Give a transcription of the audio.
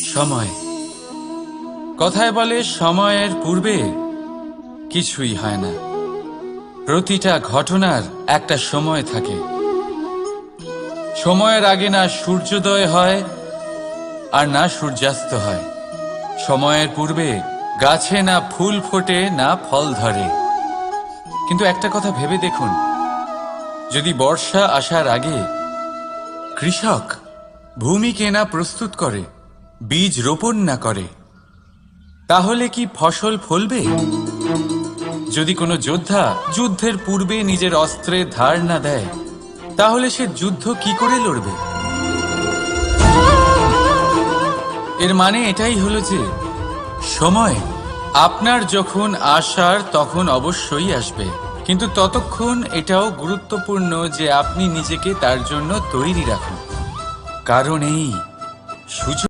সময়। কথায় বলে সময়ের পূর্বে কিছুই হয় না। প্রতিটা ঘটনার একটা সময় থাকে। সময়ের আগে না সূর্যোদয় হয় আর না সূর্যাস্ত হয়। সময়ের পূর্বে গাছে না ফুল ফোটে না ফল ধরে। কিন্তু একটা কথা ভেবে দেখুন, যদি বর্ষা আসার আগে কৃষক ভূমিকে না প্রস্তুত করে, বীজ রোপণ না করে, তাহলে কি ফসল ফলবে? যদি কোনো যোদ্ধা যুদ্ধের পূর্বে নিজের অস্ত্রের ধার না দেয়, তাহলে সে যুদ্ধ কি করে লড়বে? এর মানে এটাই হলো যে সময় আপনার যখন আসার তখন অবশ্যই আসবে, কিন্তু ততক্ষণ এটাও গুরুত্বপূর্ণ যে আপনি নিজেকে তার জন্য তৈরি রাখুন। কারণ এই সুযোগ